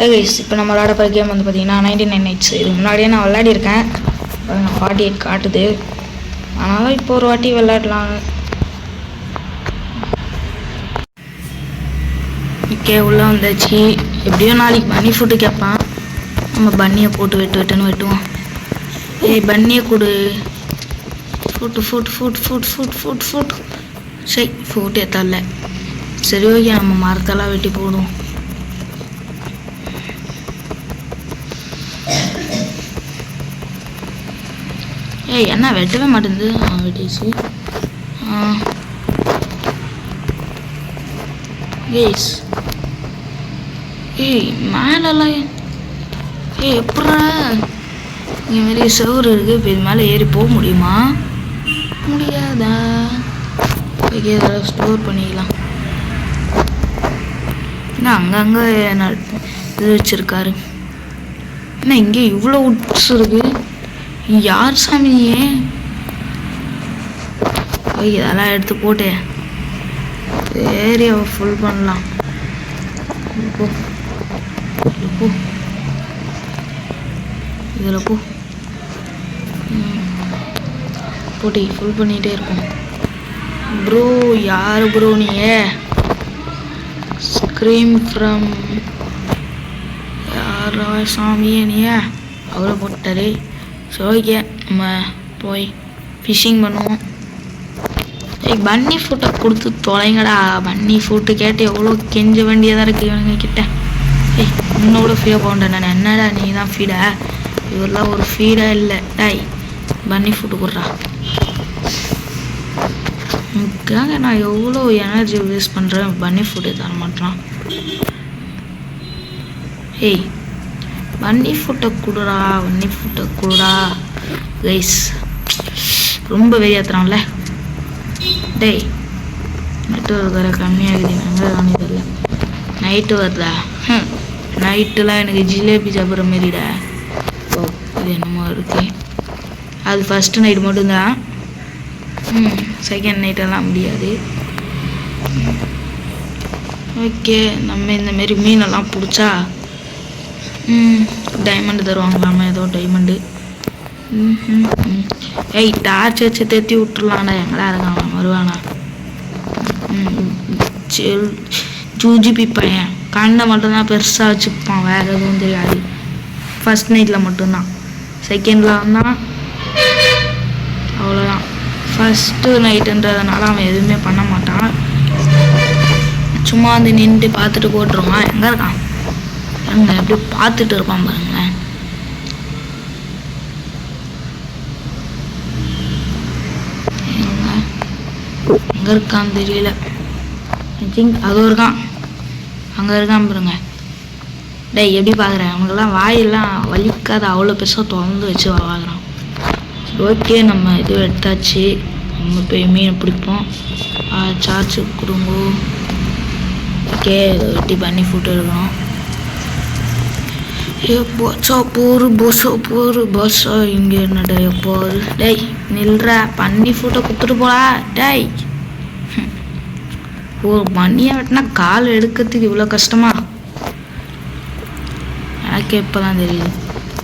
Guys இப்போ நம்ம விளையாட போகிற கேம் வந்து பார்த்தீங்கன்னா 99 Nights. இது முன்னாடியே நான் விளையாடிருக்கேன். நான் 48 காட்டுது. அதனால் இப்போ ஒரு வாட்டி விளையாடலாம். ஓகே, உள்ளே வந்தாச்சு. எப்படியோ நாளைக்கு பன்னி ஃபுட்டு கேட்பான். நம்ம பன்னியை போட்டு வெட்டுன்னு வெட்டுவோம். ஏய், பன்னியை கொடு. ஃபுட்டு சரி, ஃபுட்டு ஏற்றல. சரி, ஓகே, நம்ம மரத்தெல்லாம் வெட்டி போடுவோம். ஏய், என்ன வெட்டவே மாட்டேங்குது. வெட்டிச்சு. ஏய்ஸ், ஏய் மேலெல்லாம் எப்படா இங்கே மாரி சவுறு இருக்குது. இப்போ இது மேலே ஏறி போக முடியுமா? முடியாதா? ஓகே, இதெல்லாம் ஸ்டோர் பண்ணிக்கலாம். என்ன அங்கங்கே இது வச்சுருக்காரு. என்ன இங்கே இவ்வளோ உட்ஸ் இருக்குது? யார் சாமியே? ஓகே, இதெல்லாம் எடுத்து போட்டு ஏரியாவை ஃபுல் பண்ணலாம். இதில் போட்டி ஃபுல் பண்ணிகிட்டே இருக்கும். ப்ரோ, யார் ப்ரோ நீயே? ஸ்க்ரீம் ஃப்ரம் யாரா சாமியே நீயே? அவரை போட்டாரு. ஸோ ஓகே, நம்ம போய் ஃபிஷ்ஷிங் பண்ணுவோம். ஏய், பன்னி ஃபுட்டை கொடுத்து தொலைங்கடா. பன்னி ஃபுட்டு கேட்டு எவ்வளோ கெஞ்ச வேண்டியதாக இருக்குது இவனுங்க கிட்ட. ஏய், இன்னோட ஃபீடாக போகண்டேன் நான். என்னடா நீ தான் ஃபீடா? இவரெல்லாம் ஒரு ஃபீடாக இல்லை. டாய், பன்னி ஃபுட்டு கொடுறா. இதுக்காக நான் எவ்வளோ எனர்ஜி வேஸ்ட் பண்ணுறேன். பன்னி ஃபுட்டு தர மாட்டேறான். ஏய், பன்னி ஃபுட்டை கொடுறா. பன்னி ஃபுட்டை கொடுறா. கைஸ், ரொம்ப வெறியாத்துறான்ல. டேய், நெட்வொர்க் வேறு கம்மியாகுது. எங்கே தானே தெரியல. நைட்டு வருதா? நைட்டுலாம் எனக்கு ஜிலேபி சாப்பிட்ற மாரிடா. ஓ, இது என்னமோ இருக்கு. அது ஃபஸ்ட்டு நைட்டு மட்டும்தான். செகண்ட் நைட்டெல்லாம் முடியாது. ஓகே, நம்ம இந்தமாரி மீனெல்லாம் பிடிச்சா டைமண்டு தருவாங்களாமா. ஏதோ டைமண்டு. ஏய், டார்ச் வச்சு தேத்தி விட்டுருலாம்டா. எங்கடா இருக்கான் வருவானா? ஜூஜிபி பையன் கண்ணை மட்டும்தான் பெருசாக வச்சுப்பான். வேறு எதுவும் தெரியாது. ஃபஸ்ட் நைட்டில் மட்டும்தான். செகண்டில் வந்தான் அவ்வளோதான். ஃபஸ்ட்டு நைட்டுன்றதுனால அவன் எதுவுமே பண்ண மாட்டான். சும்மா வந்து நின்று பார்த்துட்டு போட்டுருவான். எங்கே இருக்கான்? எங்க எப்படி பார்த்துட்டு இருப்பான் பாருங்களேன். எங்கே இருக்கான்னு தெரியல. ஐ திங்க் அதுவும் இருக்கான். அங்கே இருக்கான் பாருங்க. டேய், எப்படி பார்க்குறேன்? அவனுக்கெல்லாம் வாயெல்லாம் வலிக்காத அவ்வளோ பெருசாக திறந்து வச்சு வாங்குறான். ஓகே, நம்ம இது எடுத்தாச்சு. நம்ம போய் மீன் பிடிப்போம். சார்ஜ் கொடுங்க. ஓகே, வெட்டி பண்ணி ஃபுட்டு எடுக்கணும். போச்சா போரு இங்கே என்னடா போரு. டேய், நில்றா. பண்ணி ஃபுட்டை கொடுத்துட்டு போடா. டேய், ஒரு மண்ணியை வெட்டினா கால் எடுக்கிறதுக்கு இவ்வளோ கஷ்டமா? எனக்கு இப்போ தான் தெரியுது.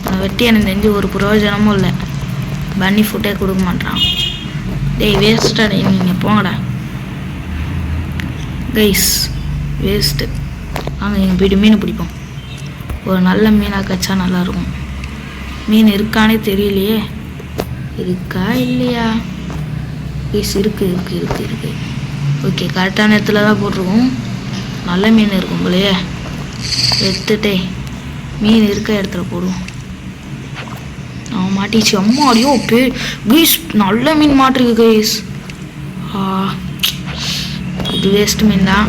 நான் வெட்டி எனக்கு தெரிஞ்சு ஒரு பிரயோஜனமும் இல்லை. பன்னி ஃபுட்டே கொடுக்க மாட்டான். டேய், வேஸ்ட்டா. டே, நீங்கள் போங்கடா. Guys, waste. வாங்க, எங்கள் போய்ட்டு மீன் பிடிப்போம். ஒரு நல்ல மீனாக கச்சா நல்லாயிருக்கும். மீன் இருக்கானே தெரியலையே. இருக்கா இல்லையா? கைஸ், இருக்கு. ஓகே, கரெக்டான இடத்துல தான் போட்டிருக்கோம். நல்ல மீன் இருக்கும் போலையே. எடுத்துட்டே மீன் இருக்க இடத்துல போடுவோம். மாட்டிச்சு. அம்மா அடியோ கைஸ், நல்ல மீன் மாட்டிருக்கு கைஸ். இது வேஸ்ட் மீன் தான்.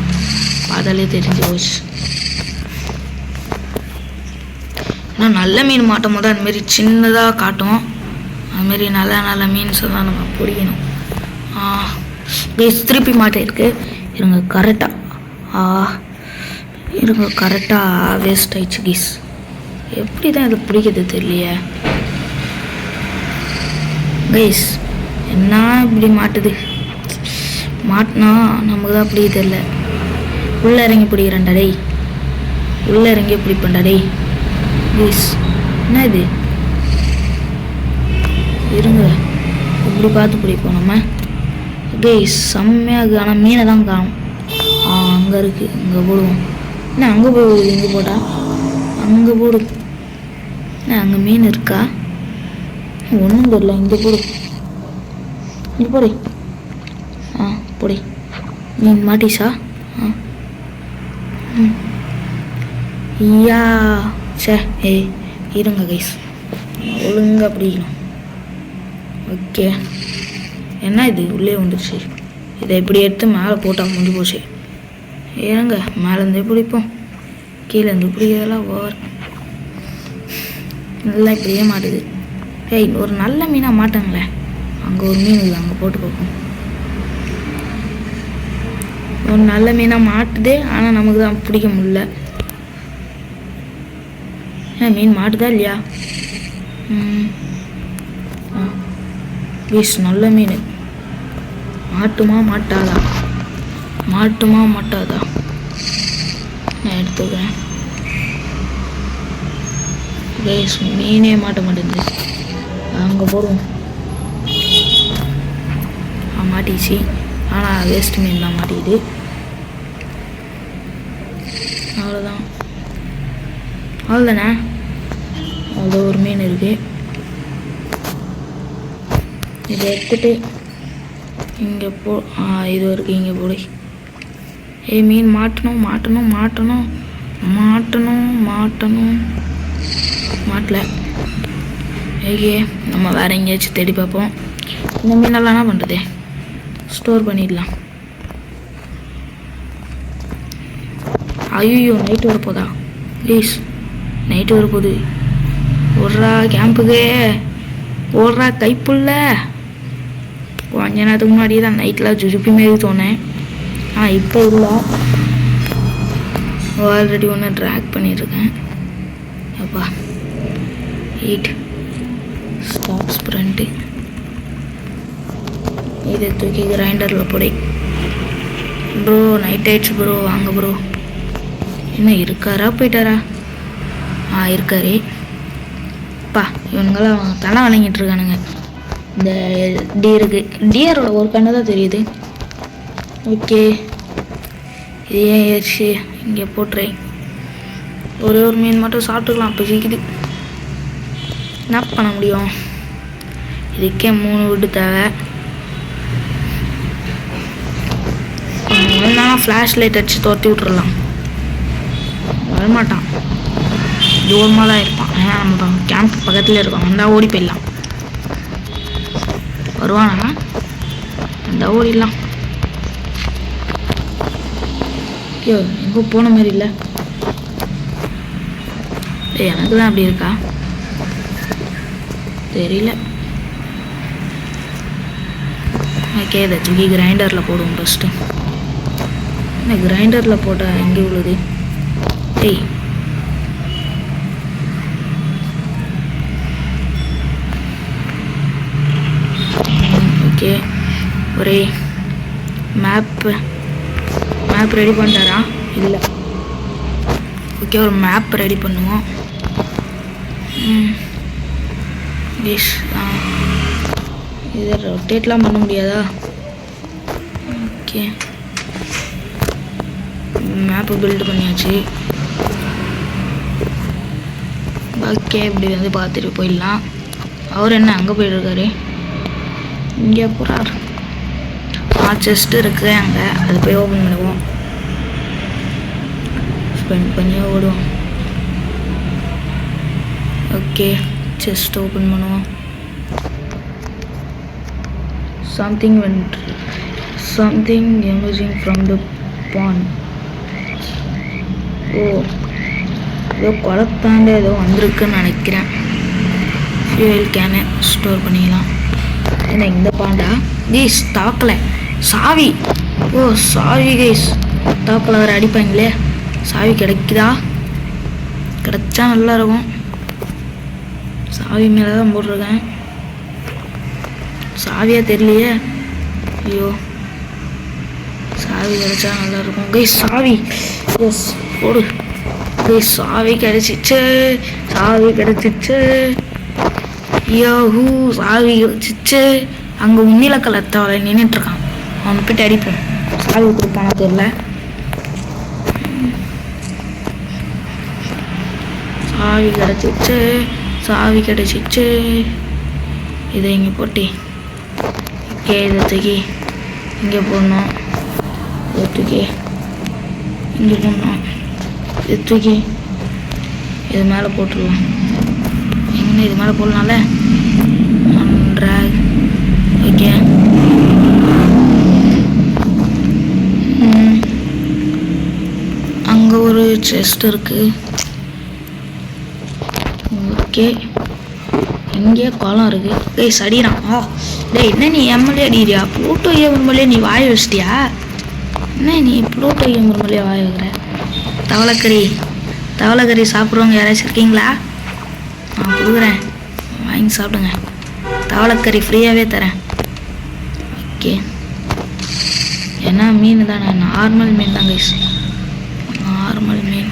பார்த்தாலே தெரிஞ்சு போச்சு. ஆனால் நல்ல மீன் மாட்டும் போது அதுமாரி சின்னதாக காட்டும். அதுமாரி நல்ல மீன்ஸ் தான் நம்ம பிடிக்கணும். கைஸ், திருப்பி மாட்டிருக்கு. இருங்க கரெக்டாக வேஸ்ட் ஆயிடுச்சு கைஸ். எப்படி தான் இதை பிடிக்கிறது தெரியலையே கைஸ். என்ன இப்படி மாட்டுது? மாட்டினா நமக்கு தான் பிடிக்க தெரியல. உள்ளே இறங்கி பிடிக்கிறேன்டா. டேய், உள்ளே இறங்கி பிடிப்பேன்டா டேய். ப்ளீஸ் என்ன இது? இருங்க இப்படி பார்த்து பிடிப்போம் நம்ம. கைஸ் செம்மையாக இருக்குது. ஆனால் மீனை தான் காணும். அங்கே இருக்குது, இங்கே போடுவோம். என்ன அங்கே போடுது? இங்கே போட்டா அங்கே போடு. என்ன அங்கே மீன் இருக்கா? ஒன்றும் தெரியல. இங்கே போடு, இங்கே போடு. போடி. மீன் மாட்டிஷா? ஐயா சே இருங்க கைஸ், ஒழுங்காக பிடிக்கணும். ஓகே என்ன இது உள்ளே வந்துடுச்சு. இதை இப்படி எடுத்து மேலே போட்டால் முடிஞ்சு போச்சு. ஏங்க மேலேருந்தே பிடிப்போம், கீழேருந்து பிடிக்கிறதெல்லாம் ஓவர். நல்லா இப்படியே மாட்டுது. ஒரு நல்ல மீனாக மாட்டாங்களே. அங்கே ஒரு மீன் இல்லை, அங்கே போட்டு பார்ப்போம். ஒரு நல்ல மீனாக மாட்டுது, ஆனால் நமக்கு தான் பிடிக்க முடியல. மீன் மாட்டுதா இல்லையா? ப்ளீஸ் நல்ல மீன் மாட்டுமா மாட்டாதா? மாட்டுமா மாட்டாதா? நான் எடுத்துக்கிறேன். ப்ளீஸ் மீனே மாட்ட மாட்டேங்குது. அங்கே போடுவோம். மாட்டிச்சு, ஆனால் வேஸ்ட் மீன் தான் மாட்டிக்குது. அவ்வளோதான், அவ்வளோதானே. அவ்வளோ ஒரு மீன் இருக்குது. இதை எடுத்துட்டு இங்கே போ. இது வரைக்கும் இங்கே போடு. மீன் மாட்டணும் மாட்டணும் மாட்டணும் மாட்டணும் மாட்டணும். மாட்டல. ஓகே நம்ம வேறு எங்கேயாச்சும் தேடி பார்ப்போம். இந்த மீனெல்லாம் என்ன பண்ணுறது? ஸ்டோர் பண்ணிடலாம். ஐயோ நைட்டு வரப்போதா? ப்ளீஸ் நைட்டு வரப்போகுது. ஓடுறா கேம்புக்கு, ஓடுறா கைப்புள்ள. கொஞ்ச நேரத்துக்கு முன்னாடி தான் நைட்டில் ஜுஜுப்பி மாரி தோணேன். இப்போ இல்லை, ஆல்ரெடி ஒன்று ட்ராக் பண்ணியிருக்கேன். அப்பா 8 ஸ்டாப் ஸ்ப்ரண்ட்டு. இதை தூக்கி கிரைண்டரில் போடி. ப்ரோ நைட் ஆயிடுச்சு ப்ரோ, வாங்க ப்ரோ. என்ன இருக்காரா போயிட்டாரா? இருக்காரு. பா இவனுங்களாம் தலை வணங்கிட்டு இருக்கானுங்க. இந்த டியரோட ஒரு கண்ணு தான் தெரியுது. ஓகே இதே ஆயிடுச்சு. இங்கே போட்டுறேன். ஒரே ஒரு மீன் மட்டும் சாப்பிட்டுக்கலாம். அப்போ சீக்கிது என்ன பண்ண முடியும்? இதுக்கே 3 விட்டு தேவை. ஃப்ளாஷ் லைட் அடிச்சு துரத்தி விட்டுறலாம். வரமாட்டான், தூரமாக தான் இருப்பான். ஏன்னா நம்ம கேம்ப் பக்கத்தில் இருக்கோம். வந்தால் ஓடி போயிடலாம். வருவானா? வந்தால் ஓடிடலாம். ஐயோ எங்கோ போன மாதிரி இல்லை. எனக்கு தான் அப்படி இருக்கா தெரியல. ஓகே இதை தூக்கி கிரைண்டரில் போடுவோம் ஃபஸ்ட்டு. என்ன கிரைண்டரில் போட்டால் எங்கே உள்ளது? ஓகே ஒரே மேப் ரெடி பண்ணிட்டாரா? இல்லை. ஓகே ஒரு மேப் ரெடி பண்ணுவோம். இதை ரொட்டேட்லாம் பண்ண முடியாதா? ஓகே மேப்பு பில்டு பண்ணியாச்சு. ஓகே இப்படி வந்து பார்த்துட்டு போயிடலாம். அவர் என்ன அங்கே போயிட்டுருக்காரு? இங்கே போகிறார். செஸ்ட்டு இருக்குது அங்கே, அது போய் ஓப்பன் பண்ணுவோம். ஸ்பெண்ட் பண்ணி ஓடுவோம். ஓகே செஸ்ட் ஓப்பன் பண்ணுவோம். something emerging from the pond. ஏதோ குளத்தாண்ட ஏதோ வந்திருக்குன்னு நினைக்கிறேன். ஃபியூயல் கேனை ஸ்டோர் பண்ணிக்கலாம். ஏன்னா இந்த பாண்டா கைஸ் தாக்கலை. சாவி. சாவி கைஸ் தாக்கலை. வேறு அடிப்பாங்களே. சாவி கிடைக்குதா? கிடைச்சா நல்லா இருக்கும். சாவி மேலே தான் போட்டிருக்கேன். சாவியா தெரியலையே. ஐயோ சாவி கிடைச்சா நல்லா இருக்கும் கைஸ். சாவி எஸ் போடு. சாவி கிடைச்சிச்சு, சாவி கிடைச்சிச்சு. யோஹூ, சாவி கிடைச்சிச்சு. அங்கே உன்னில கலர் தவளை நின்றுட்டுருக்கான். அவனை போய்ட்டு அடிப்போம். சாவி கொடுப்பானா தெரியல. சாவி கிடைச்சிச்சு, சாவி கிடைச்சிச்சு. இதை இங்கே போட்டி ஓகே. இதை தூக்கி இங்கே போடணும். இதை தூக்கி இங்கே போடணும். இது தூக்கி இது மேலே போட்டுடலாம். எங்கே இது மேலே போடலாம்ல. Track okay. அங்கே ஒரு செஸ்ட் இருக்கு. ஓகே, இங்கே குளம் இருக்கு. டேய் சடிறான். டேய் என்ன நீ எம்எல்ஏ அடிக்கிறியா? ப்ளூட்டோ எம்எல்ஏ நீ வாய் வச்சிட்டியா? என்ன நீ ப்ளூட்டோ எம்எல்ஏ வாய் வைக்கிற? தவளைக்கறி, தவளைக்கறி சாப்பிட்றவங்க யாராச்சும் இருக்கீங்களா? நான் கொடுக்குறேன், வாங்கி சாப்பிடுங்க. தவளைக்கறி ஃப்ரீயாகவே தரேன். ஓகே, ஏன்னா மீன் தானே, நார்மல் மீன் தான் கைஸ், நார்மல் மீன்.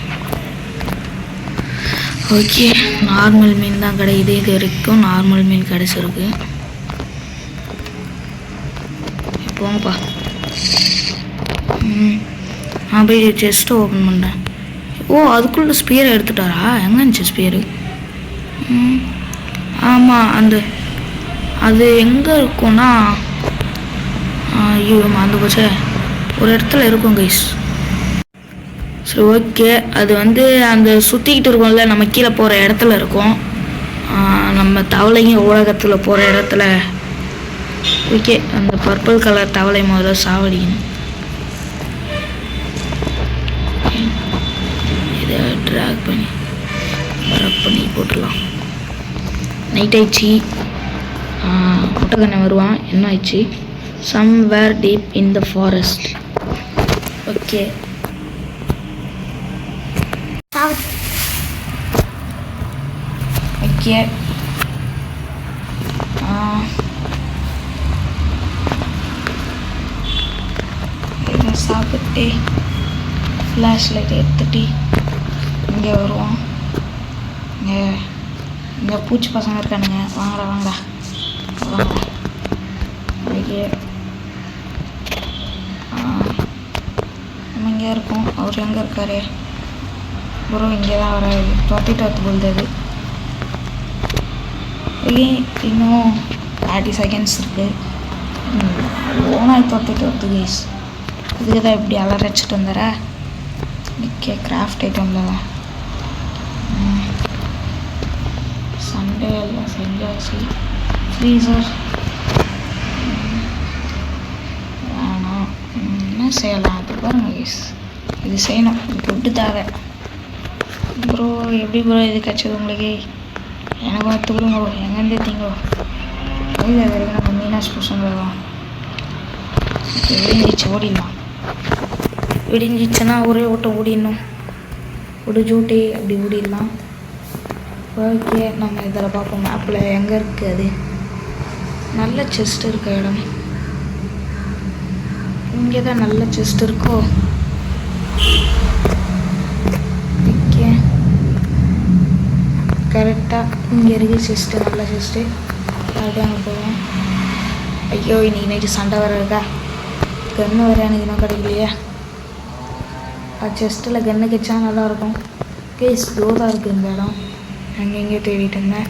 ஓகே, நார்மல் மீன் தான் கிடைக்குது. இது வரைக்கும் நார்மல் மீன் கிடைச்சிருக்கு. போங்கப்பா. நான் போய் செஸ்ட்டை ஓப்பன் பண்ணுறேன். ஓ, அதுக்குள்ளே ஸ்பியரை எடுத்துட்டாரா? எங்கே இருந்துச்சு ஸ்பியரு? ஆமாம், அது எங்கே இருக்கும்னா, ஐயோ மறந்து போச்சே, ஒரு இடத்துல இருக்கும் கைஸ். சரி ஓகே, அது அந்த சுற்றிக்கிட்டு இருக்கோம்ல, நம்ம கீழே போகிற இடத்துல இருக்கும். நம்ம தவளைங்க உலகத்தில் போகிற இடத்துல. ஓகே, அந்த பர்பிள் கலர் தவளை முதல்ல சாவடிக்கணும். இதை ட்ராக் பண்ணி போட்டுடலாம். நைட் ஆயிடுச்சு. முட்டைக்கண்ணை வருவான். என்ன ஆயிடுச்சு? Somewhere deep in the forest. Okay, okay. இதை சாப்பிட்டு ஃப்ளாஷ் லைட் எடுத்துட்டு இங்கே வருவோம். இங்கே பூச்சி பசங்க இருக்கானுங்க. வாங்கடா வாங்கடா வாங்கடா. ஓகே, நம்ம இங்கே இருக்கோம். அவர் எங்கே இருக்காரு? ப்ரோ இங்கே தான் வராது. தொத்திட்டு வரத்து போகுது. ஓகே, இன்னும் 30 செகண்ட்ஸ் இருக்குது. ஓனாக தொத்திட்டு வருது கைஸ். இதுக்கு தான் இப்படி அலறச்சிட்டு வந்துடுற. ஓகே, கிராஃப்ட் ஐட்டம்ல சண்டே எல்லாம் செஞ்சாச்சு. ஃப்ரீசர் வேணாம். என்ன செய்யலாம்? அது பாருங்க கைஸ், இது செய்யணும். இது ஃபுட்டு தேவை. ப்ரோ எப்படி ப்ரோ இது கிடச்சது உங்களுக்கு? எனக்கு பார்த்து கொடுங்க ப்ரோ. எங்கேருந்து தீங்கோ இல்லை வரைக்கும் நம்ம மீனாஸ் பசங்க தான். ஓகே, விடிஞ்சிச்சு, ஓடிடலாம். விடிஞ்சிச்சுன்னா ஒரே ஓட்டம் ஓடிடணும். ஒரு ஜூட்டி அப்படி ஓடிடலாம். ஓகே, நம்ம இதில் பார்ப்போம். மேப்பில் எங்கே இருக்குது அது? நல்ல செஸ்ட் இருக்க இடம் இங்கே தான். நல்ல செஸ்ட் இருக்கோ? ஓகே, கரெக்டாக இங்கே இருக்குது செஸ்ட்டு. நல்ல செஸ்ட்டு. அப்படியே அங்கே போவோம். ஐயோ, இன்றைக்கி நைட்டு சண்டை வர இருக்கா? கன்று வர எனக்கு இன்னும் கிடைக்கலையே. செஸ்ட்டில் கன்று கிச்சா நல்லாயிருக்கும். கேஸ் தோதாக இருக்குது இந்த இடம். அங்கே எங்கேயோ தேடிட்டு இருந்தேன்.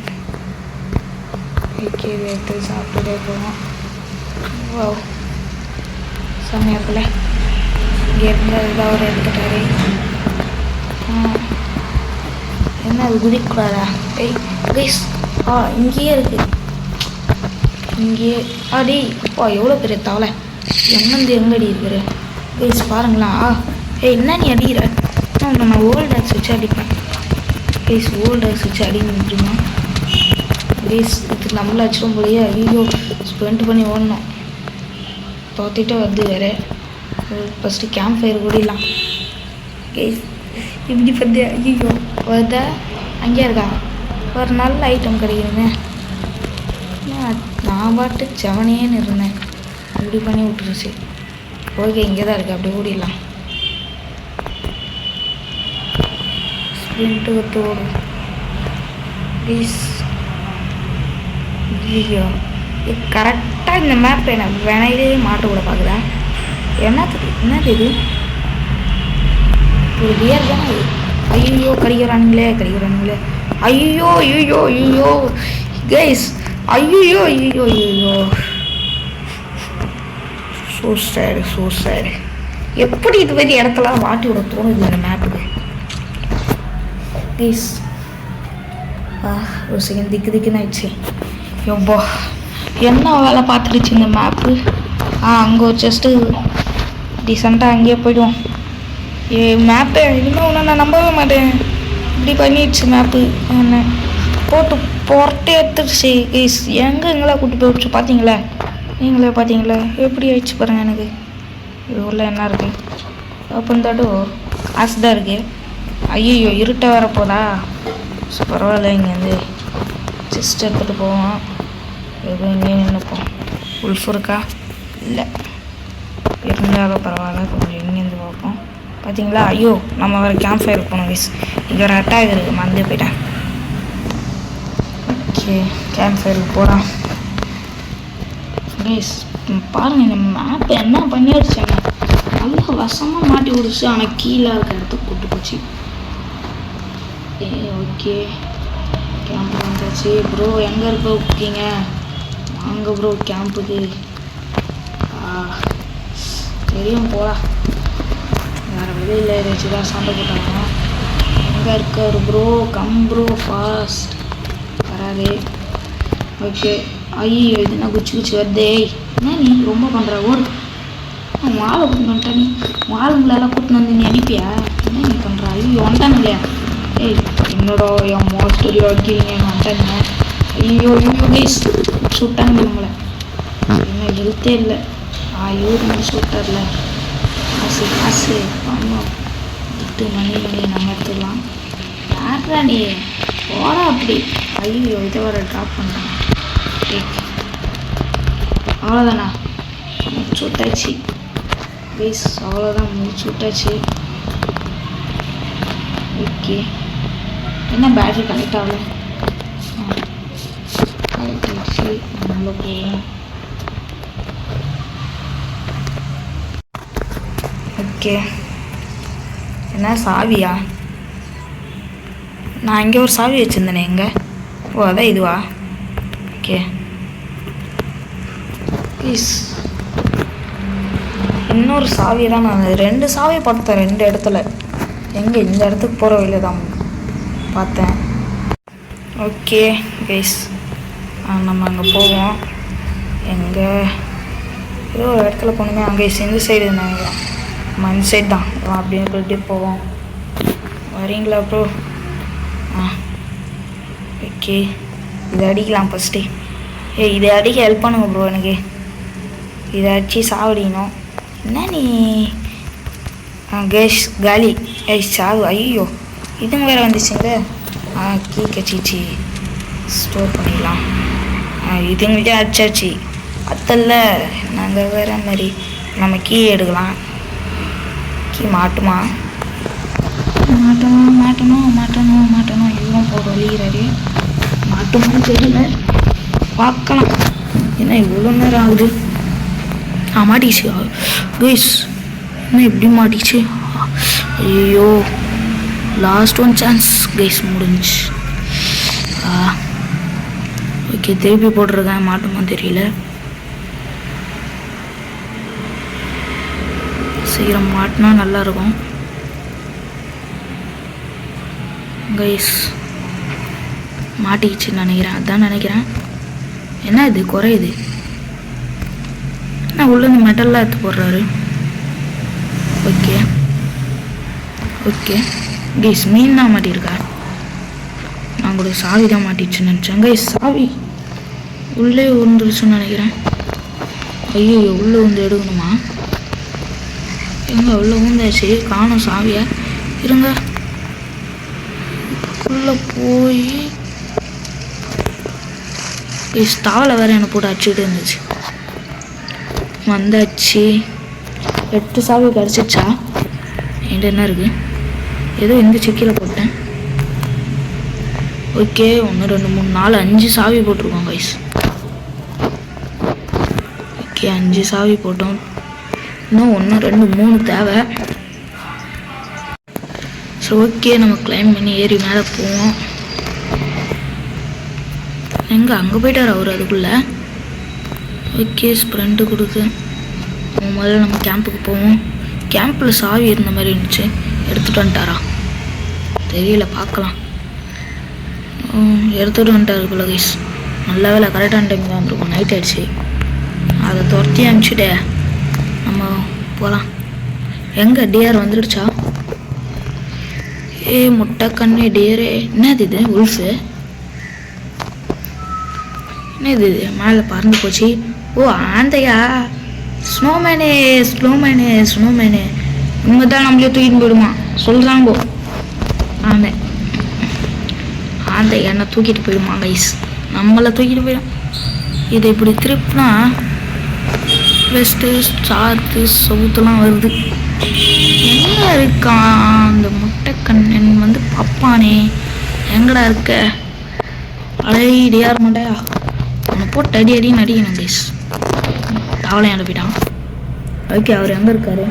ஓகே, இதை எடுத்து சாப்பிட்டுட்டே போவோம். ஓ சமயத்தில் இங்கே இருந்து இதாக ஒரு எடுத்துட்டாரு. என்ன அது குதிக்கூடாதா? கைஸ் இங்கேயே இருக்குது. இங்கேயே டேய் அப்பா, எவ்வளோ பெரிய தவளை. எங்கேருந்து எங்கே அடி இருக்கிற கைஸ் பாருங்களா. என்ன நீ அடிக்கிற? நான் ஓல்டு ஆக்ஸ் வச்சு அடிப்பேன் கைஸ். ஓல்டு ஆக்ஸ் வச்சு அடிக்க முடியுமா கைஸ்? இது நம்மள அடிச்சிடும் போலையே. ஐயோ, ஸ்பெண்ட் பண்ணி ஓடணும். தோத்திட்டு வருது வேறு. ஃபஸ்ட்டு கேம்ப் ஃபயர் கூடிடலாம் கைஸ். இப்படி பார்த்து ஐயோ வருதா? அங்கேயே இருக்கா? ஒரு நல்ல ஐட்டம் கிடைக்குதுங்க. நான் பாட்டு செவனேன்னு இருந்தேன். இப்படி பண்ணி விட்டுருச்சு. ஓகே, இங்கே தான் இருக்குது. அப்படி ஓடிடலாம். ஸ்ப்ரிண்ட்டு தோடு ப்ளீஸ். ஐயோ கரெக்டாக இந்த மேப் என்ன வினையிலே மாட்ட கூட பார்க்குறேன். என்னது இது? ஒரு பியர் தானே அது. ஐயோ கடிக்கிறானுங்களே. ஐயோ கைஸ். ஐயோ ஸோ சேடு. எப்படி இது மாதிரி இடத்தெல்லாம் மாட்டி விட தோணுது இந்த மேப்புக்கு ப்ளீஸ். ஒரு செகண்ட் திக்குன்னு ஆயிடுச்சு. எவ்வளோ என்ன வேலை பார்த்துருச்சு இந்த மேப்பு. அங்கே ஒரு ஜஸ்ட்டு டீசெண்டாக அங்கேயே போய்டுவோம். மேப்பை இனிமேல் ஒன்று நான் நம்பவே மாட்டேன். இப்படி பண்ணிடுச்சு மேப்பு. என்ன போட்டு பொறட்டே எடுத்துடுச்சு கைஸ். எங்கெல்லாம் கூட்டி போய் விடுச்சு பார்த்தீங்களா? நீங்களே பார்த்தீங்களா எப்படி ஆயிடுச்சு பாருங்கள். எனக்கு இது உள்ள என்ன இருக்குது? ஓப்பன் தடோ காசு தான் இருக்குது. ஐயோ இருட்ட வரப்போதா? ஸோ பரவாயில்ல. இங்கேருந்து ஜஸ்ட் எடுத்துகிட்டு போவோம். எதுவும் இங்கே நின்றுப்போம். உல்ஃப் இருக்கா? இல்லை, இருந்தாலும் பரவாயில்ல. கொஞ்சம் இங்கேருந்து பார்ப்போம். பார்த்தீங்களா? ஐயோ நம்ம வேறு கேம்ப் ஃபயர் போகணும் கைஸ். இங்கே ஒரு அட்டாக் இருக்குது, மறந்து போயிட்டேன். ஓகே கேம்ப் ஃபயருக்கு போகிறான் கைஸ். பாருங்கள் இந்த மேப் என்ன பண்ணிடுச்சாங்க. நல்லா வசமாக மாட்டி விடுச்சு. ஆனால் கீழே இருக்க இடத்துக்கு கூட்டு போச்சு. ஓகே கேம்ப் வந்தாச்சு. ப்ரோ எங்கே இருக்கீங்க? வாங்க ப்ரோ கேம்புக்கு. தெரியும் போகலாம். வேறு வழி இல்லை. ஏதாச்சும் தான் சண்டை போட்டாங்க. எங்கே இருக்காரு ப்ரோ? Come bro fast. வராது. ஓகே. ஐயோ இதுனா குச்சி வருதே. என்ன நீ ரொம்ப பண்ணுற? ஓடு. வாழை கூட்டு வந்துட்டா நீ. வாழுங்களெல்லாம் கூட்டின்னு வந்து நீ அடிப்பியா? என்ன நீ பண்ணுற? ஐயோ வந்துட்டானு இல்லையா? ஏய் என்னோட என் மோஸ்டரி வைக்கிறீங்க வந்துட்டாங்க. ஐயோ கைஸ் சுட்டாங்க நம்மளை. என்ன ஹெல்த்தே இல்லை. இவர் வந்து சுட்டார்ல. காசு வாங்கும். விட்டு மணி நம்ம எடுத்துக்கலாம். யாரா நீ போடா அப்படி. ஐயோ இதை வர ட்ராப் பண்ணுறேன். அவ்வளோதானா? முடிச்சு விட்டாச்சு கைஸ். அவ்வளோதான், முடிச்சு விட்டாச்சு. ஓகே என்ன பேட்ரி கனெக்ட் ஆகல? கனெக்ட் ஆகிடுச்சு. நல்லா போவோம். ஓகே என்ன சாவியா? நான் இங்கே ஒரு சாவி வச்சுருந்தேனே. எங்கே? ஓ அதான் இதுவா? Okay please. இன்னொரு சாவி தான். நான் 2 சாவி பார்த்தேன் 2 இடத்துல. எங்கே? இந்த இடத்துக்கு போகிற வழியில் தான் பார்த்தேன். ஓகே கைஸ் நம்ம அங்கே போவோம். எங்கே? ஏதோ ஒரு இடத்துல போகணுமே. அங்கே இந்த சைடு நினைக்கிறேன். நம்ம இந்த சைடு தான். அப்படின்னு சொல்லிட்டு போவோம். வரீங்களா ப்ரோ? ஓகே இதை அடிக்கலாம் ஃபஸ்ட்டு. இதை அடிக்க ஹெல்ப் பண்ணுங்க ப்ரோ. எனக்கு இதை அடித்து சாவடிக்கணும். என்ன நீ கேஷ் காலி சாவு. ஐயோ இதுங்க வேறு வந்துச்சுங்க. கீ கச்சிச்சு ஸ்டோர் பண்ணிடலாம். இதுங்கள்ட்டே அடிச்சாச்சு. அத்தல்ல நாங்கள் வேறு மாதிரி நம்ம கீ எடுக்கலாம். கீ மாட்டுமா? மாட்டணும். இவரும் போட வலிக்கிறாரு. மாட்டுமான்னு தெரியல, பார்க்கலாம். என்ன இவ்வளோ நேரம் ஆகுது? மாட்டிச்சு கைஸ். என்ன இப்படி மாட்டிச்சு? ஐயோ லாஸ்ட் ஒன் சான்ஸ் கைஸ், முடிஞ்சு. ஓகே திருப்பி போட்டிருக்கேன். மாட்டுமா தெரியல. சீக்கிரம் மாட்டினா நல்லாயிருக்கும் கைஸ். மாட்டிக்கிச்சுன்னு நினைக்கிறேன். அதான் நினைக்கிறேன். என்ன இது குறையுது? என்ன உள்ளேருந்து மெட்டல்லாம் எடுத்து போடுறாரு? ஓகே கைஸ் மீன் தான் மாட்டியிருக்கா. நான் கூட சாவி தான் மாட்டிடுச்சுன்னு நினச்சேன் கைஸ். சாவி உள்ளே உருந்துருச்சுன்னு நினைக்கிறேன். ஐயோ உள்ளே வந்து எடுக்கணுமா? எங்க உள்ளே ஊந்தாச்சு. காணும் சாவியை. இருங்க உள்ளே போய் தாவலை வேறு என்னை போட்டு அடிச்சுட்டு இருந்துச்சு. வந்தாச்சு. 8 சாவி கிடச்சிச்சா? என்கிட்ட என்ன இருக்குது? ஏதோ இந்த செக்கியில் போட்டேன். ஓகே 1 2 3 4 5 சாவி போட்டிருக்கோம் கைஸ். ஓகே 5 சாவி போட்டோம். இன்னும் 1 2 3 தேவை. ஸோ ஓகே நம்ம கிளைம் பண்ணி ஏறி மேலே போவோம். எங்கே அங்கே போயிட்டார் அவர் அதுக்குள்ளே. ஓகே ஸ்ப்ரெண்ட்டு கொடுத்து முதல்ல நம்ம கேம்புக்கு போவோம். கேம்பில் சாவி இருந்த மாதிரி இருந்துச்சு, எடுத்துகிட்டு வந்துட்டாரா தெரியல, பார்க்கலாம். எடுத்துகிட்டு வந்துட்டாரு போல கைஸ். நல்ல வேலை கரெக்டான டைம் தான் வந்துருக்கும். நைட் ஆகிடுச்சு. அதை துரத்தி அனுப்பிச்சுட்டே நம்ம போகலாம். எங்கே டிஆர் வந்துடுச்சா? முட்டை கண்ணு டியரே. என்னது இது? உல்ஃபு என்னது இது? மேலே பறந்து போச்சு. ஓ ஆந்தையா? ஸ்னோமேனே ஸ்னோமேனே ஸ்னோமேனே. இவங்க தான் நம்மளே தூக்கிட்டு போயிடுமா சொல்கிறாங்கோ. ஆந்தை என்ன தூக்கிட்டு போயிடுமா கைஸ்? நம்மளை தூக்கிட்டு போயிடும். இதை இப்படி திருப்பினா வெஸ்ட்டு சார்த்து சவுத்துலாம் வருது. எங்கே இருக்கான் அந்த முட்டைக்கண்ணன்? வந்து பாப்பானே எங்கடா இருக்க? அடையார் மாட்டையா? அவனை போட்டு அடி அடின்னு அடிக்கணும் கைஸ். அவளை அனுப்பிட்டான். ஓகே அவர் எங்கே இருக்காரு?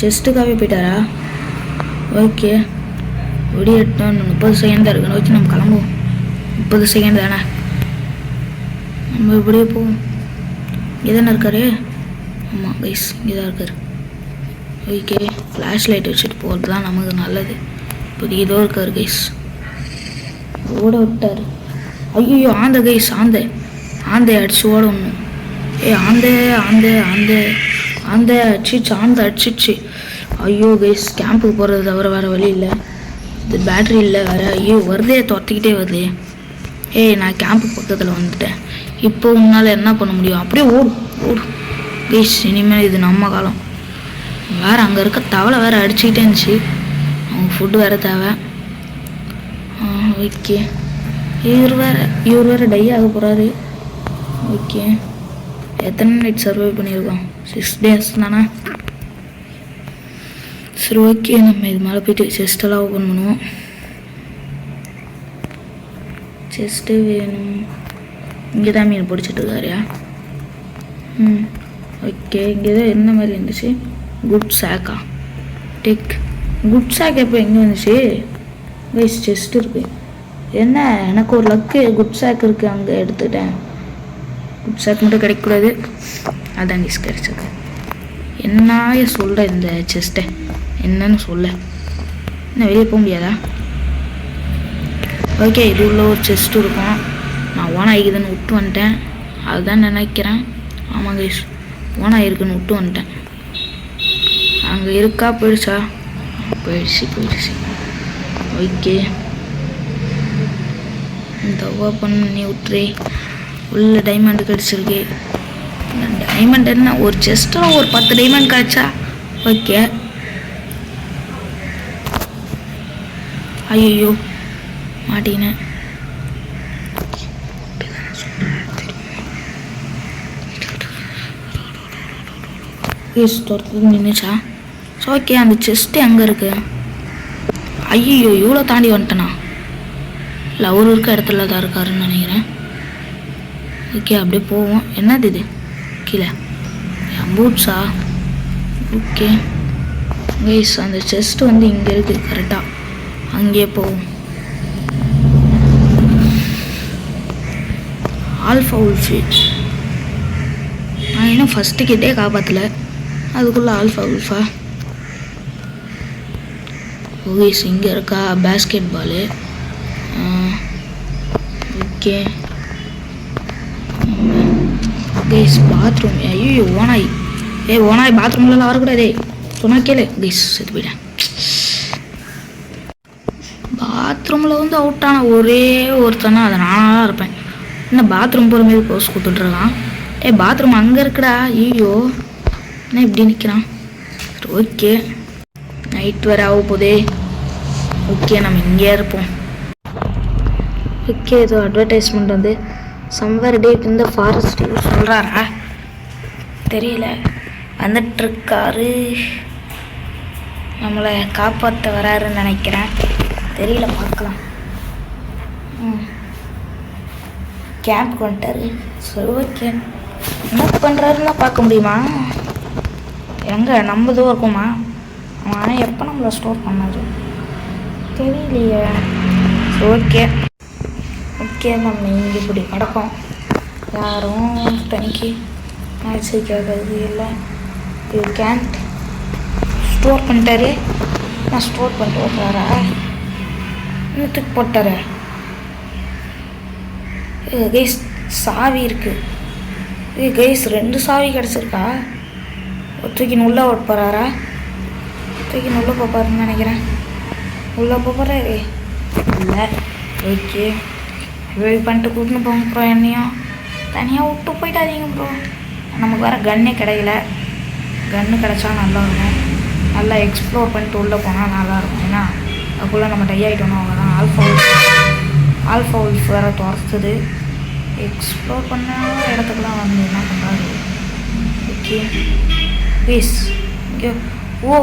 செஸ்ட்டுக்காகவே போயிட்டாரா? ஓகே விடியட்டும். 30 செகண்ட் தான் இருக்குன்னு வச்சு நம்ம கிளம்புவோம். 30 செகண்ட் தானே, நம்ம இப்படியே போவோம். இங்கே தானே இருக்காரு? ஆமாம் கைஸ் இங்கே தான் இருக்கார். ஓகே ஃப்ளாஷ் லைட் வச்சுட்டு போகிறது தான் நமக்கு நல்லது. இப்போ இதோ இருக்கார் கைஸ். ஓட விட்டார். ஐயோ ஆந்தை கைஸ், ஆந்தை அடிச்சு ஓடணும். ஆந்தை ஆந்தை ஆந்தை ஆந்தை அடிச்சிச்சு. ஆந்தை அடிச்சிச்சு. ஐயோ கைஸ் கேம்புக்கு போகிறது தவிர வேறு வழி இல்லை. இது பேட்ரி இல்லை வேறு. ஐயோ வருதே, துரத்திக்கிட்டே வருது. நான் கேம்புக்கு பக்கத்தில் வந்துட்டேன். இப்போ உன்னால் என்ன பண்ண முடியும்? அப்படியே ஓடு கைஸ். இனிமேல் இது நம்ம காலம். வேறு அங்கே இருக்க தவளை வேறு அடிச்சுக்கிட்டே இருந்துச்சு. அவங்க ஃபுட்டு வேறு தேவை. ஓகே இவர் வேறு டை ஆக போகிறாரு. ஓகே எத்தனை நைட் சர்வை பண்ணியிருக்கோம்? 6 days தானே. சரி ஓகே நம்ம இது மேலே போய்ட்டு செஸ்ட்டெல்லாம் ஓப்பன் பண்ணுவோம். செஸ்ட்டு வேணும். இங்கே தான் மீன் பிடிச்சிட்டு இருக்காரியா? ஓகே இங்கே தான் என்ன மாதிரி இருந்துச்சு? குட் சாக்கா? குட் சாக் எப்போ எங்கே வந்துச்சு? கைஸ் செஸ்ட் இருக்குது. என்ன எனக்கு ஒரு லக்கு குட் சாக் இருக்குது, அங்கே எடுத்துட்டேன். குட் சாக் மட்டும் கிடைக்கக்கூடாது, அதான் கைஸ் கிடைச்சது. என்ன சொல்கிற இந்த செஸ்ட்டை என்னன்னு சொல்ல? என்ன வெளியே போக முடியாதா? ஓகே இது உள்ள ஒரு செஸ்ட் இருக்கும். நான் ஓனாகிக்குதுன்னு விட்டு வந்துட்டேன், அதுதான் நினைக்கிறேன். ஆமாம் கைஸ் ஓனாகிருக்குன்னு விட்டு வந்துட்டேன். அங்கே இருக்கா? போயிடுச்சா? போயிடுச்சு. ஓகே இந்த ஓப்பன் பண்ணி விட்டுரு. உள்ள டைமண்ட் கிடச்சிருக்கு. டைமண்ட் என்ன ஒரு செஸ்ட்டில் ஒரு 10 டைமண்ட் கிடச்சா ஓகே. ஐயோ மாட்டினேன். நின்றுச்சா? ஓகே அந்த செஸ்ட்டு எங்கே இருக்கு? ஐயோ இவ்வளோ தாண்டி வந்துட்டேனா? இல்லை அவர் இருக்க இடத்துல தான் இருக்காருன்னு நினைக்கிறேன். ஓகே அப்படியே போவோம். என்னது இது கீழே? பூட்ஸா? ஓகே கைஸ் அந்த செஸ்ட்டு வந்து இங்கே இருக்குது கரெக்டாக, அங்கேயே போவோம். ஆல்ஃபா உல்ஃபி நான் இன்னும் ஃபஸ்ட்டு கிட்டே காப்பாற்றலை, அதுக்குள்ளே ஆல்ஃபா உல்ஃபா. ஓகேஸ் இங்கே இருக்கா basketball? Okay guys bathroom. ஐயோ ஓனாய், ஓனாய் பாத்ரூம்லலாம் வரக்கூடாதே சொன்னா கேளு. கைஸ் செத்து போயிட்டேன். பாத்ரூமில் வந்து அவுட்டான ஒரே ஒருத்தனா அதை நானாக தான் இருப்பேன். என்ன பாத்ரூம் போகிற மாரி போஸ் கொடுத்துட்ருக்கான். பாத்ரூம் அங்கே இருக்குடா. ஐயோ என்ன இப்படி நிற்கிறான்? ஓகே நைட் வேறு ஆக போதே. ஓகே நம்ம இங்கே இருப்போம். ஓகே ஏதோ அட்வர்டைஸ்மெண்ட் வந்து சம்வேர் டேட் இந்த ஃபாரஸ்ட் சொல்கிறாரா தெரியல. வந்துட்டுருக்காரு. நம்மளை காப்பாற்ற வராருன்னு நினைக்கிறேன். தெரியல, பார்க்கலாம். கேம்ப் வந்துட்டாரு. சரி, ஓகே. என்ன பண்ணுறாருன்னா பார்க்க முடியுமா? எங்கே நம்ம இதுவும் இருக்குமா? அவன் ஆனால் எப்போ நம்மளை ஸ்டோர் பண்ணாரு தெரியலையே. ஓகே ஓகே, நம்ம இங்கே இப்படி கிடப்போம். யாரும் தனிக்கு மேட்ச்சு கேட்கறது இல்லை. இது கேன்ட் ஸ்டோர் பண்ணிட்டாரு. நான் ஸ்டோர் பண்ணிட்டு ஓட்டுறாரா? இன்னும் தூக்கி போட்டாரு. கைஸ் சாவி இருக்குது. கைஸ் 2 சாவி கிடச்சிருக்கா. தூக்கின்னு உள்ளே ஓட்டு போகிறாரா? தூக்கின்னு உள்ளே போப்பாருன்னு நினைக்கிறேன். உள்ளே போகிறாரு இல்லை. ஓகே, வெயிட் பண்ணிட்டு கூட்டின்னு போங்க ப்ரோ. என்னையும் தனியாக விட்டு போயிட்டாதீங்க ப்ரோ. நமக்கு வேறு கன்னே கிடைக்கல. கன்று கிடச்சா நல்லாயிருக்கும். நல்லா எக்ஸ்ப்ளோர் பண்ணிட்டு உள்ளே போனால் நல்லாயிருக்கும். ஏன்னா அதுக்குள்ளே நம்ம டை ஆகிட்டோம். அவங்க தான் ஆல்ஃபா உல்ஃப் வேறு துரத்துது. எக்ஸ்ப்ளோர் பண்ண இடத்துக்குலாம் வந்து என்ன பண்ணுறாரு? Okay please. இங்கே ஓ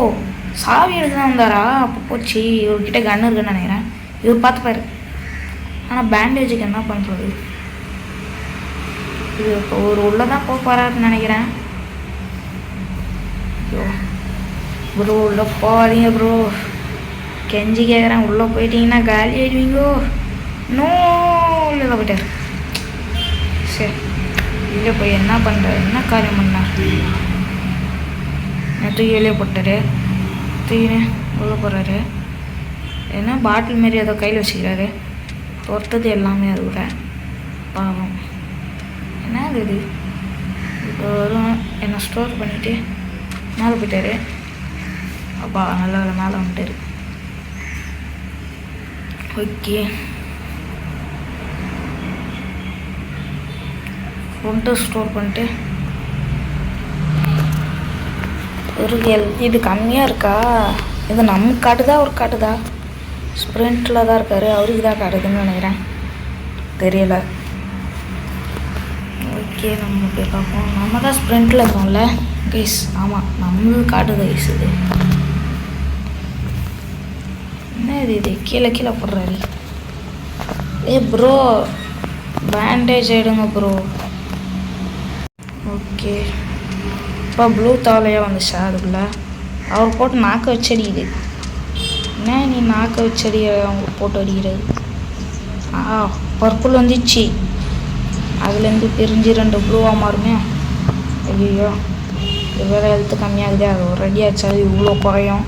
சாவி எடுத்து தான் வந்தாரா? அப்போ போச்சு. இவர்கிட்ட கன்று இருக்குன்னு நினைக்கிறேன். இவர் பார்த்துப்பாரு. ஆனால் பேண்டேஜுக்கு என்ன பண்ணுறது? இது இப்போ ஒரு உள்ளே தான் போகிறாருன்னு நினைக்கிறேன். ஐயோ ப்ரோ, உள்ளே போகாதீங்க ப்ரோ. கெஞ்சி கேட்குறேன். உள்ளே போயிட்டீங்கன்னா காலி ஆயிடுவீங்கோ. நோ, உள்ளே போயிட்டார். சரி, உள்ளே போய் என்ன பண்ணுறாரு? என்ன காரியம் பண்ணார்? தூக்கி வெளியே போட்டார். தூக்கின்னு உள்ளே போகிறாரு. ஏன்னா பாட்டில் மாரி ஏதோ கையில் வச்சுக்கிறாரு. தொடுத்தது எல்லாமே அது கூட பாவம். என்ன இது? இப்போ வரும். என்னை ஸ்டோர் பண்ணிவிட்டு மேலே போயிட்டாரு. அப்பா நல்ல மேலே வந்துட்டார். ஓகே, ஃபுட்டு ஸ்டோர் பண்ணிட்டு ஒரு இது கம்மியாக இருக்கா? இது நமக்கு காட்டுதா ஒரு காட்டுதா? ஸ்ப்ரிண்ட்டில் தான் இருக்கார். அவருக்கு தான் காட்டுதுன்னு நினைக்கிறேன். தெரியல. ஓகே, நம்ம போய் பார்ப்போம். நம்ம தான் ஸ்ப்ரிண்ட்டில் இருக்கோம்ல கைஸ். ஆமாம், நம்மளுக்கு காட்டுது கைஸ். இது என்ன இது கீழே போடுறாரு? ப்ரோ, பேண்டேஜ் ஆகிடுங்க ப்ரோ. ஓகே, இப்போ ப்ளூ தவளையாக வந்துச்சா அதுக்குள்ளே? அவர் போட்டு நாக்க வச்சு அடிக்குது. என்ன நீ நாக்க வச்சு அவங்க போட்டு அடிக்கிறது? பர்பிள் வந்துச்சு. அதுலேருந்து பிரிஞ்சு 2 ப்ளூவாக மாறுமே. ஐயோ, இது வேறு ஹெல்த்து கம்மியாகுதே. அது ஒரு ரெடி ஆச்சா இவ்வளோ குறையும்?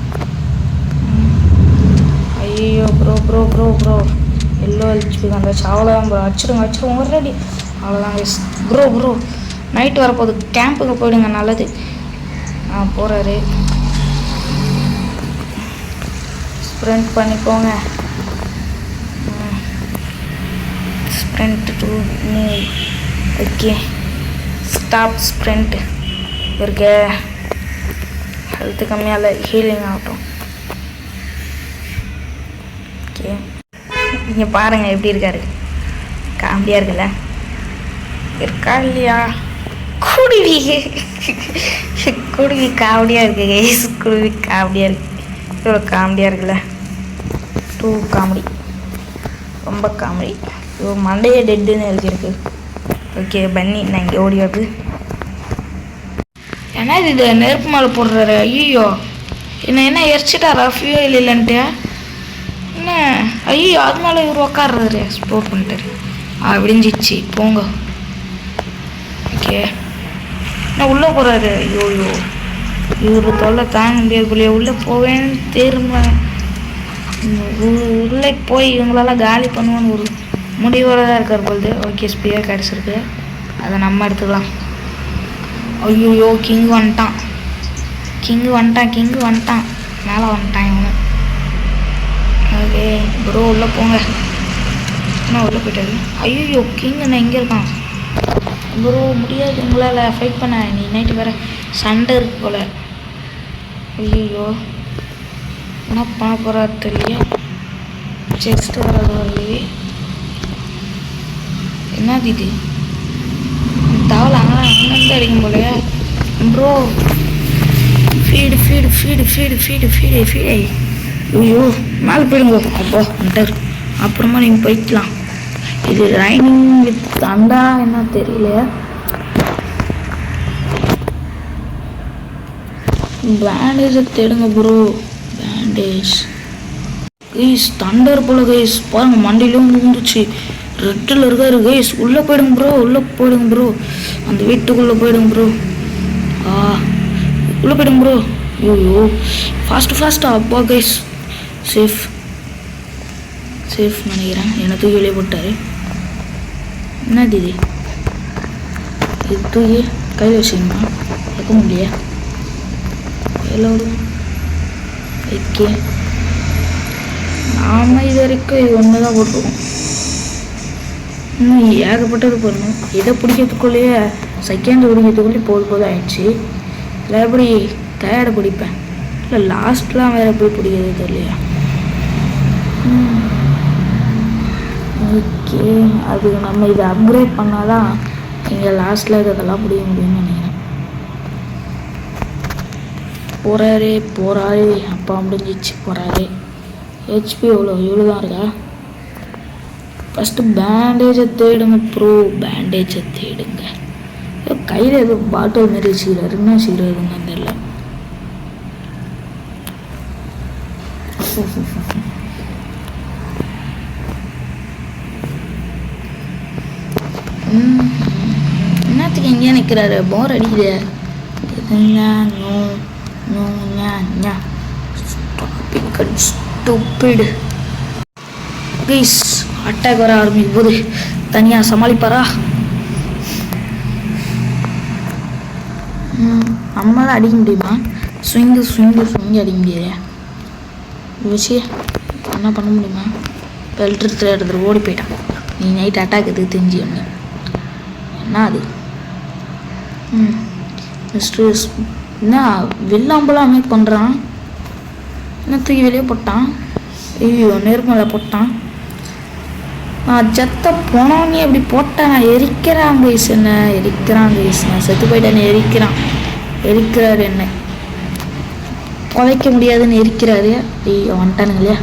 ஐயோ bro bro bro bro yellow ஹெல்த்துக்கு வந்துச்சு. அவ்வளோதான் ப்ரோ. வச்சுருங்க ஒரு ரெடி. அவ்வளோதான் ப்ரோ. ப்ரோ நைட்டு வரப்போகுது. கேம்புக்கு போயிடுங்க. நல்லது. போகிறாரு. ஸ்ப்ரிண்ட் பண்ணிக்கோங்க. Sprint to move. Okay, stop sprint. இருக்க ஹெல்த்து கம்மியால் ஹீலிங் ஆகட்டும். ஓகே, இங்கே பாருங்கள் எப்படி இருக்காரு. காமெடியாக இருக்குல்ல? இருக்கா இல்லையா? குருவி காமெடியாக இருக்குது கைஸ். குருவி காமெடியாக இருக்குது. இவ்வளோ காமெடியாக இருக்குல்ல? 2 காமெடி, ரொம்ப காமெடி. இவ்வளோ மண்டையே டெட்டுன்னு எழுதியிருக்கு. ஓகே, பன்னி நான் இங்கே ஓடி வருது. ஏன்னா இது நெருப்பு மேலே போடுறாரு. ஐயோ, என்ன எரிச்சிட்டாரா? ஃபியூல் இல்லைன்ட்டு என்ன? ஐயோ, அது மேலே இவர் உக்காடுறாரு. எக்ஸ்ப்ளோர் பண்ணிட்டாரு. விடிஞ்சிச்சு. போங்க. ஓகே, என்ன உள்ளே போகிறாரு? ஐயோ, இவர் தொல்லை தாங்க முடியாது. உள்ளே போவேன்னு திரும்ப உள்ளே போய் இவங்களெல்லாம் காலி பண்ணுவோன்னு ஒரு முடிவோட தான் இருக்கார் பொழுது. ஓகே, ஸ்பியர் கிடச்சிருக்கு. அதை நம்ம எடுத்துக்கலாம். ஐயோ, கிங் வந்துட்டான். மேலே வந்துட்டான் இவனு. ஓகே ப்ரோ, உள்ளே போங்க. என்ன உள்ளே போயிட்டாரு? ஐயோ, கிங் நான் எங்கே இருக்கான் ப்ரோ? முடியாது உங்களால் ஃபைட் பண்ண. நீ நைட்டு வேறு சண்டை இருக்கு போல். ஐயோ, என்ன பண்ண போகிறாரு தெரியல. செஸ்ட்டு வராது வரலையே. என்னது இது? தவளை அங்கேருந்து அடிக்கும் போல ப்ரோ. Feed feed. ஐயோ மேலே போயிடுங்க. அப்போ வந்துட்டார். அப்புறமா நீங்கள் போய்க்கலாம். இது ரைனிங் வித் தண்டா என்ன தெரியல. பேண்டேஜை தேடுங்க ப்ரோ. Bandage guys. தண்டர் போல கைஸ். பாருங்க மண்டையிலும் விழுந்துச்சு. ரெட்டில் இருக்காரு கைஸ். உள்ளே போயிடுங்க ப்ரோ. அந்த வீட்டுக்குள்ளே போயிடுங்க ப்ரோ. உள்ளே போயிடுங்க ப்ரோ. ஐயோ ஃபாஸ்ட்டாக. அப்பா கைஸ் சேஃப் நினைக்கிறேன். என்னை தூக்கி வெளியே போட்டார். என்னது இது தூக்கி கையில் வச்சுக்கணுமா? வைக்க முடியல. எல்லோரும் ஓகே. நாம் இது வரைக்கும் இது ஒன்று தான் போட்டிருக்கோம். இன்னும் ஏகப்பட்டது பண்ணணும். இதை பிடிக்கிறதுக்குள்ளேயே செகண்ட் பிடிக்கிறதுக்குள்ளேயே போதும் ஆயிடுச்சு. இல்லை எப்படி டயர்டை பிடிப்பேன். இல்லை லாஸ்ட்லாம் வேறு எப்படி பிடிக்கிறது தெரியலையா? ஓகே, அது நம்ம இதை அப்கிரேட் பண்ணால் தான் இங்கே லாஸ்ட்டில் இதெல்லாம் பிடிக்க முடியும்னு நினைக்கிறேன். போகிறாரே அப்பா முடிஞ்சிச்சு. போகிறாரே. ஹெச்பி இவ்வளோ தான் இருக்கா? ஃபஸ்ட்டு பேண்டேஜை தேடுங்க ப்ரோ. பேண்டேஜை தேடுங்க. கையில் ஏதோ பாட்டில் மாரி வச்சுக்கிறாரு. என்ன வச்சுக்கிறாருன்னு தெரியல. என்னத்துக்கு எங்கேயா நிற்கிறாரு? போர் அடிக்குது. ப்ளீஸ் அட்டாக் வர ஆரம்பிக்கும் போது தனியாக சமாளிப்பாரா? நம்மளால் அடிக்க முடியுமா? ஸ்விங்கு அடிக்க முடியாது. யோசி என்ன பண்ண முடியுமா? பெல்ட் எடுத்துகிட்டு ஓடி போயிட்டான். நீ நைட் அட்டாக் எதுக்கு தெரிஞ்சு ஒன்று என்ன அது? மிஸ்டர் என்ன வில்லாம்பெல்லாம் மேக் பண்ணுறான்? என்ன தூக்கி வெளியே போட்டான்? ஐயோ நெருமலை போட்டான். நான் செத்த போனோன்னே அப்படி போட்டேன். நான் எரிக்கிறான் கைஸ். நான் செத்து போயிட்டேன்னு எரிக்கிறாரு என்ன. புதைக்க முடியாதுன்னு எரிக்கிறாரு. ஐயோ வந்துட்டானுங்க இல்லையா?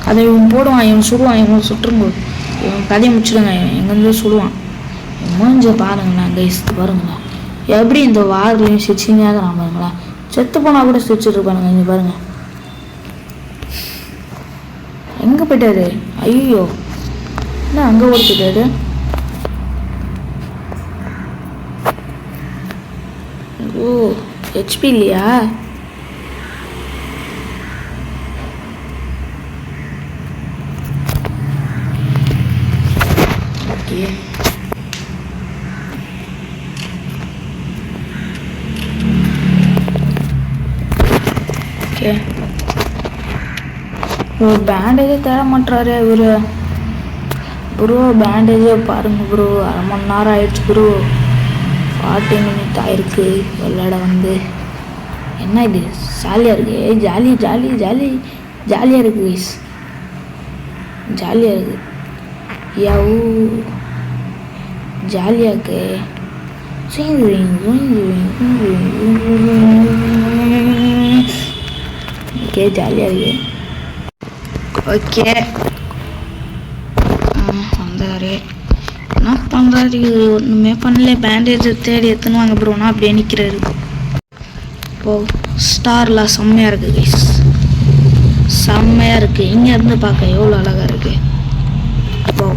அதை இவன் போடுவான், இவன் சுடுவான், இவன் சுற்றுங்க, இவன் கதையை முடிச்சிடுங்க. இவன் எங்கேருந்து சுடுவான். மூஞ்ச பாருங்களா கைஸ். பாருங்களா எப்படி இந்த வாரிலையும் சிரிச்சிங்காக நான் பாருங்களா. செத்து போனால் கூட சிரிச்சுட்டு இருப்பானுங்க. இங்கே பாருங்க எங்கே போயிட்டாரு? ஐயோ என்ன அங்கே ஓடிட்டாரு? ஓ ஹெச்பி இல்லையா? Okay okay. ஒரு பேண்டேஜே தேட மாட்டாரு இவரு. ப்ரோ பேண்டேஜே பாருங்க ப்ரோ. அரை மணி நேரம் ஆயிடுச்சு ப்ரோ. 40 மினிட் ஆயிருக்கு விளையாட வந்து. என்ன இது ஜாலியாக இருக்கு. ஜாலியாக இருக்கு கைஸ். ஜாலியாக இருக்கு. யாவூ ஜாலியாக இருக்கு. ஓகே ஜாலியாக இருக்கு. ஓகே வந்தாரு. என்ன பண்ணுறாரு? ஒன்றுமே பண்ணல. பேண்டேஜ் தேடி எத்தனை வாங்க ப்ரோனா அப்படியே நிற்கிறாரு. இப்போது ஸ்டார்லாம் செம்மையாக இருக்குது கைஸ். செம்மையாக இருக்குது. இங்கேருந்து பார்க்க எவ்வளோ அழகாக இருக்குது. இப்போ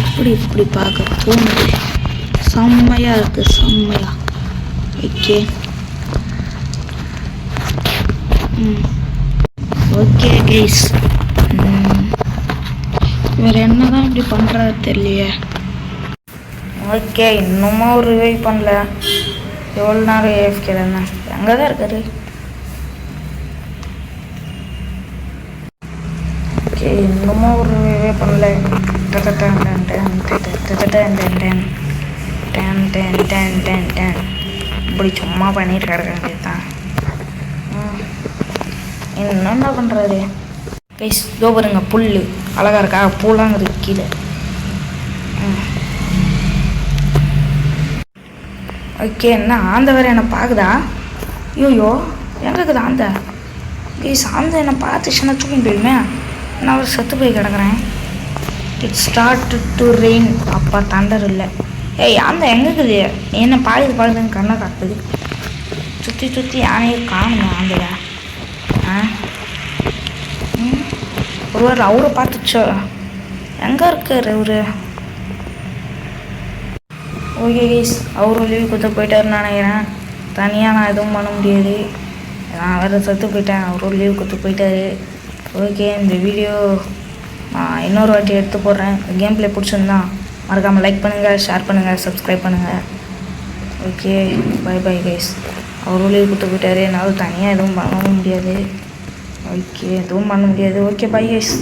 எப்படி இப்படி பார்க்க தோணுது. செம்மையாக இருக்குது. செம்மையாக. Okay okay guys. வேறு என்ன தான் இப்படி பண்ணுறாரு தெரியலையே. ஓகே இன்னுமும் ஒரு ரிவைவ் பண்ணல. எவ்வளோ நேரம் ஏஎஃப்கே இருந்தேன். எங்கே தான் இருக்காரு? ஓகே இன்னுமும் ஒரு ரிவைவ் பண்ணல. இப்படி சும்மா பண்ணிட்டு கிடக்க தான். என்னென்ன பண்ணுறாரு ப்ளீஸ்? இதோ பாருங்க புல் அழகாக இருக்கா? பூலாங்குது கீழே. ஓகே என்ன ஆந்த வேறு என்னை பார்க்குதா? ஐயோ எங்கே இருக்குது ஆந்த? கைஸ் ஆந்த என்னை பார்த்துச்சுன்னா தூக்கின்னு போயிடுமே. நான் ஒரு செத்து போய் கிடக்குறேன். It start to rain. அப்பா தண்டர் இல்லை. ஏய் ஆந்த எங்கே இருக்குது? என்ன பாடுதுன்னு கண்ணை காட்டுது. சுற்றி யானையை காணுங்க ஆந்தைய. ஒருவர் அவரை பார்த்துச்சோ. எங்கே இருக்கார் அவரு? ஓகே கைஸ், அவரும் லீவ் கொடுத்து போயிட்டாருன்னு நினைக்கிறேன். தனியாக நான் எதுவும் பண்ண முடியாது. நான் வேறு செத்து போயிட்டேன், அவரும் லீவ் கொடுத்து போயிட்டாரு. ஓகே, இந்த வீடியோ நான் இன்னொரு வாட்டி எடுத்து போடுறேன். கேம் பிளே பிடிச்சிருந்தா மறக்காமல் லைக் பண்ணுங்கள், ஷேர் பண்ணுங்கள், சப்ஸ்கிரைப் பண்ணுங்கள். Okay, bye bye guys. அவரும் லீவ் கொடுத்து போயிட்டாரு. என்னால் தனியாக எதுவும் பண்ணவும் முடியாது. ஓகே, எதுவும் பண்ண முடியாது. Okay, bye guys.